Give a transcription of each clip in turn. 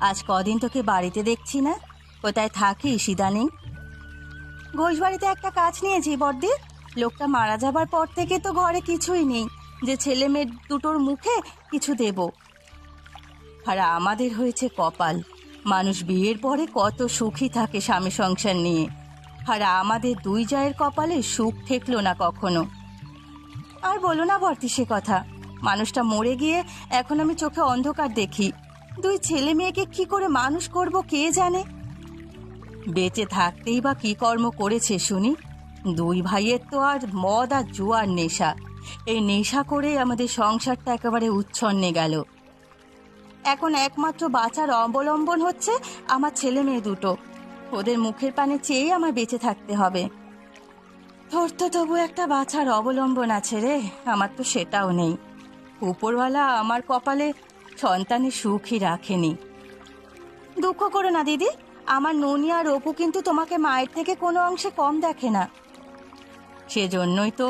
আজ কদিন তোকে বাড়িতে দেখছি না, কোথায় থাকিস ইদানিং? ঘোষবাড়িতে একটা কাজ নিয়েছি বড়দি। লোকটা মারা যাবার পর থেকে তো ঘরে কিছুই নেই যে ছেলে মেয়ে দুটোর মুখে কিছু দেব। আর আমাদের হয়েছে কপাল, মানুষ বিয়ের পরে কত সুখী থাকে স্বামী সংসার নিয়ে, আর আমাদের দুই জায়ের কপালে সুখ ঠেকলো না কখনো। আর বলো না বর্তি সে কথা, মানুষটা মরে গিয়ে এখন আমি চোখে অন্ধকার দেখি। দুই ছেলে মেয়েকে কি করে মানুষ করব কে জানে। বেঁচে থাকতেই বা কি কর্ম করেছে শুনি? দুই ভাইয়ের তো আর মদ আর জুয়ার নেশা, এই নেশা করে আমাদের সংসারটা একেবারে উচ্ছন্নে গেল। এখন একমাত্র বাঁচার অবলম্বন হচ্ছে আমার ছেলে মেয়ে দুটো। ওদের মুখের পানে চেয়েই আমার বেঁচে থাকতে হবে। তোর তো তবু একটা বাঁচার অবলম্বন আছে রে, আমার তো সেটাও নেই। উপরওয়ালা আমার কপালে সন্তানের সুখই রাখেনি। দুঃখ করো না দিদি, আমার ননি আর অপু কিন্তু তোমাকে মায়ের থেকে কোনো অংশে কম দেখে না। সেজন্যই তো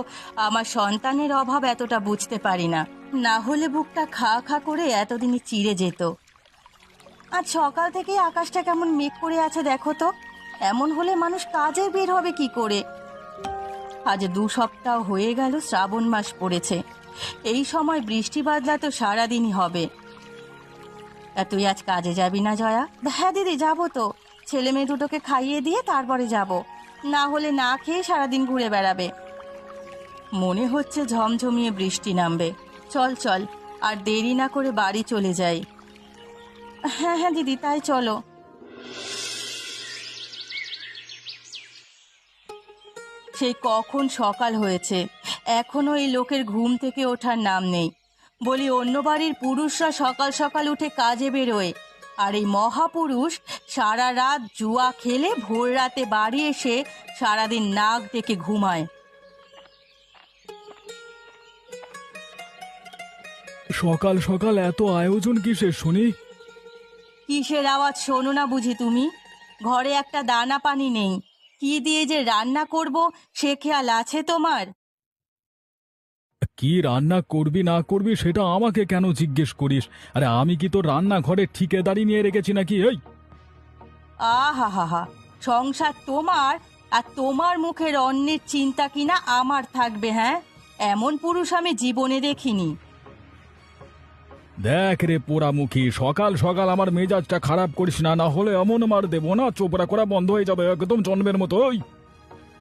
আমার সন্তানের অভাব এতটা বুঝতে পারি না, না হলে বুকটা খা খা করে এতদিনই চিড়ে যেত। আজ সকাল থেকেই আকাশটা কেমন মেঘ করে আছে দেখো তো, এমন হলে মানুষ কাজে বের হবে কি করে? আজ 2 সপ্তাহ হয়ে গেল শ্রাবণ মাস পড়েছে, এই সময় বৃষ্টি বাদলা তো সারাদিনই হবে। তা তুই আজ কাজে যাবি না জয়া? হ্যাঁ দিদি, যাবো তো। ছেলে মেয়ে দুটোকে খাইয়ে দিয়ে তারপরে যাব, না হলে না খেয়ে সারাদিন ঘুরে বেড়াবে। মনে হচ্ছে ঝমঝমিয়ে বৃষ্টি নামবে। চল চল, আর দেরি না করে বাড়ি চলে যাই। হ্যাঁ হ্যাঁ দিদি, তাই চলো। সেই কখন সকাল হয়েছে, এখনো এই লোকের ঘুম থেকে ওঠার নাম নেই। বলি অন্য বাড়ির পুরুষরা সকাল সকাল উঠে কাজে বেরোয়, আর এই মহাপুরুষ সারা রাত জুয়া খেলে ভোর রাতে বাড়ি এসে সারাদিন নাক ডেকে ঘুমায়। সকাল সকাল এত আয়োজন কিসের শুনি? কিসের আওয়াজ শোনো না বুঝি তুমি? ঘরে একটা দানা পানি নেই, কি দিয়ে যে রান্না করব সে খেয়াল আছে তোমার? কি রান্না করবি না করবি সেটা আমাকে কেন জিজ্ঞেস করিস? আরে আমি কি তোর রান্নাঘরে ঠিকাদারি নিয়ে রেখেছি নাকি? এই আহা হা হা, সংসার তোমার, আর তোমার মুখের অন্যের চিন্তা কিনা আমার থাকবে? হ্যাঁ, এমন পুরুষ আমি জীবনে দেখিনি। দেখ রে পোড়ামুখী, সকাল সকাল আমার মেজাজটা খারাপ করিস না, না হলে এমন মার দেবো না, চোপড়া করা বন্ধ হয়ে যাবে একদম জন্মের মতো। ওই